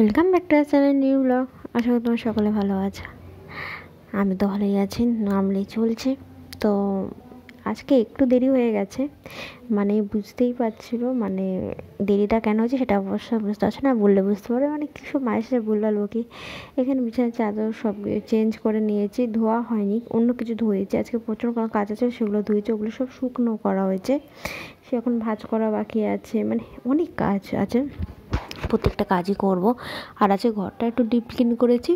Welcome back to channel new blog. আশা করি তোমার সকলে ভালো আছে। আমি তো ভালোই আছি, নামলেই চলছে। তো আজকে একটু দেরি হয়ে গেছে, মানে বুঝতেই পারছিল, মানে দেরিটা কেন হয়েছে সেটা অবশ্যই বুঝতে পারছো না, বললে বুঝতে পারবে। মানে কী সব মায়ের সাথে বললো লোকে। এখানে বিছানার চাদর সব চেঞ্জ করে নিয়েছি, ধোয়া হয়নি, অন্য কিছু ধুয়েছি। আজকে প্রচুর কোনো কাজ আছে, সেগুলো ধুয়েছি, ওগুলো সব শুকনো করা হয়েছে। সে এখন ভাঁজ করা বাকি আছে, মানে অনেক কাজ আছে, প্রত্যেকটা কাজই করব। আর আছে ঘরটা একটু ডিপ ক্লিন করেছি,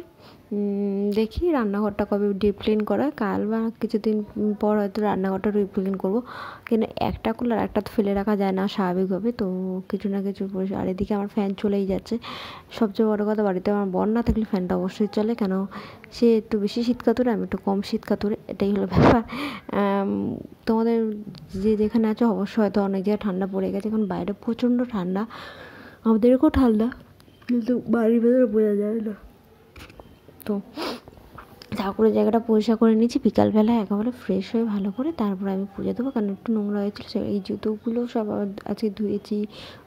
দেখি রান্নাঘরটা কবে ডিপ ক্লিন করা, কাল বা কিছুদিন পর হয়তো রান্নাঘরটা ডিপ ক্লিন করবো। কিন্তু একটা করলে আর একটা তো ফেলে রাখা যায় না স্বাভাবিকভাবে, তো কিছু না কিছু। আর এদিকে আমার ফ্যান চলেই যাচ্ছে। সবচেয়ে বড়ো কথা, বাড়িতে আমার বর না থাকলে ফ্যানটা অবশ্যই চলে, কেন সে একটু বেশি শীত কাতুরে, আমি একটু কম শীত কাতুরে, এটাই হলো ব্যাপার। তোমাদের যে যেখানে আছো অবশ্যই হয়তো অনেক জায়গায় ঠান্ডা পড়ে গেছে, এখন বাইরে প্রচণ্ড ঠান্ডা, আমাদেরকেও ঠান্ডা, কিন্তু বাড়ির ভেতরে বোঝা যায় না। তো ঠাকুরের জায়গাটা পরিষ্কার করে নিয়েছি, বিকালবেলা একেবারে ফ্রেশ হয়ে ভালো করে তারপরে আমি পুজো দেবো, কারণ একটু নোংরা হয়েছিল। এই জুতোগুলো সব আজকে ধুয়েছি,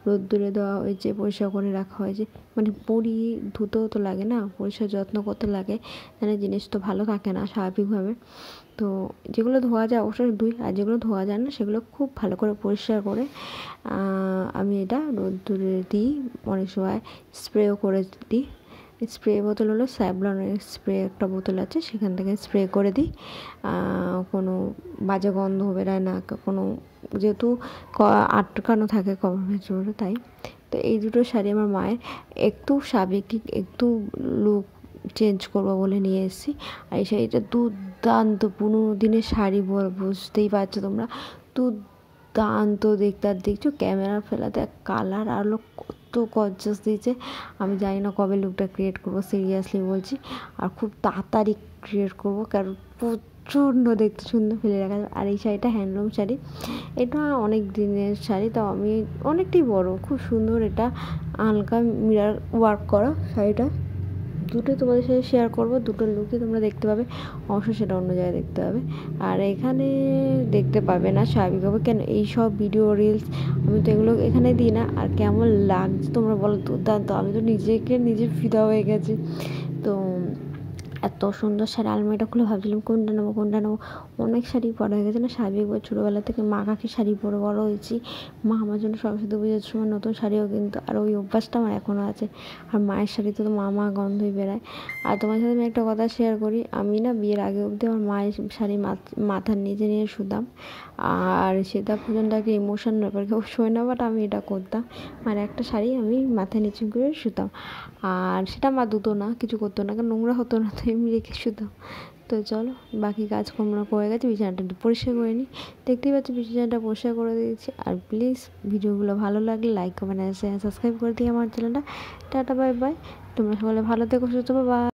রোদ্দুরে দেওয়া হয়েছে, পরিষ্কার করে রাখা হয়েছে। মানে পরি ধুতেও তো লাগে না, পরিষ্কার যত্ন করতে লাগে, মানে জিনিস তো ভালো থাকে না স্বাভাবিকভাবে। তো যেগুলো ধোয়া যায় অবশ্যই ধুই, আর যেগুলো ধোয়া যায় না সেগুলো খুব ভালো করে পরিষ্কার করে আমি এটা রোদ্দুরে দিই। অনেক সময় স্প্রেও করে দিই। স্প্রে বোতল হলো স্যাভলনের স্প্রে একটা বোতল আছে, সেখান থেকে স্প্রে করে দিই। কোনো বাজে গন্ধ বেরোয় না, কোনো, যেহেতু আটকানো থাকে কভার ভেতরে, তাই। তো এই দুটো শাড়ি আমার মায়ের একটু সাবেকি, একটু লুক চেঞ্জ করবো বলে নিয়ে এসেছি। আর এই শাড়িটা দুর্দান্ত 15 দিনের শাড়ি, বুঝতেই পারছো তোমরা, দুর্দান্ত দেখতে। আর দেখছো ক্যামেরার ফেলাতে কালার আরও কত গর্জাস দিয়েছে। আমি জানি না কবে লুকটা ক্রিয়েট করবো, সিরিয়াসলি বলছি। আর খুব তাড়াতাড়ি ক্রিয়েট করবো, কারণ প্রচণ্ড দেখতে সুন্দর, ফেলে রাখা যাবে। আর এই শাড়িটা হ্যান্ডলুম শাড়ি, এটা অনেক দিনের শাড়ি, তাও আমি অনেকটাই বড়, খুব সুন্দর। এটা হালকা মিরর ওয়ার্ক করা শাড়িটা, দুটো তোমাদের সাথে শেয়ার করবো, দুটো লুকই তোমরা দেখতে পাবে। অবশ্যই সেটা অন্য জায়গায় দেখতে পাবে, আর এখানে দেখতে পাবে না স্বাভাবিকভাবে, কেন এই সব ভিডিও রিলস আমি তো এগুলো এখানে দিই না। আর কেমন লাগছে তোমরা বলো, দুর্দান্ত, আমি তো নিজে ফিদা হয়ে গেছি। তো এত সুন্দর শাড়ি, আলমারিটা খুলে ভাবছিলাম কোনটা নেবো। অনেক শাড়ি পরা হয়ে গেছে না স্বাভাবিকভাবে, ছোটোবেলা থেকে মা কাকি শাড়ি পরে বড়ো হয়েছি। মা আমার জন্য সরস্বতী পুজোর সময় নতুন শাড়িও কিন্তু, আর ওই অভ্যাসটা আমার এখনও আছে। আর মায়ের শাড়িতে তো মা গন্ধই বেরায়। আর তোমার সাথে আমি একটা কথা শেয়ার করি, আমি না বিয়ের আগে অবধি আমার মায়ের শাড়ি মাথার নিচে নিয়ে শুতাম, আর সেটা পর্যন্ত একটা ইমোশন ব্যাপার, কেউ শোয় না, বাট আমি এটা করতাম। মানে একটা শাড়ি আমি মাথায় নিচে করে শুতাম, আর সেটা মা ধুতো না, কিছু করতো না, কারণ নোংরা হতো না, তো এমনি রেখে শুতাম। তো চলো, বাকি কাজকর্ম করে গেছে, বিছানাটা একটু পরিষ্কার করে নিই। দেখতেই পাচ্ছি বিছানাটা পরিষ্কার করে দিয়েছি। আর প্লিজ ভিডিওগুলো ভালো লাগলে লাইক, কমেন্ট, সাবস্ক্রাইব করে দিই আমার চ্যানেলটা। Tata, bye bye. তোমরা সকলে ভালো থেকো, সুস্থ, বাই।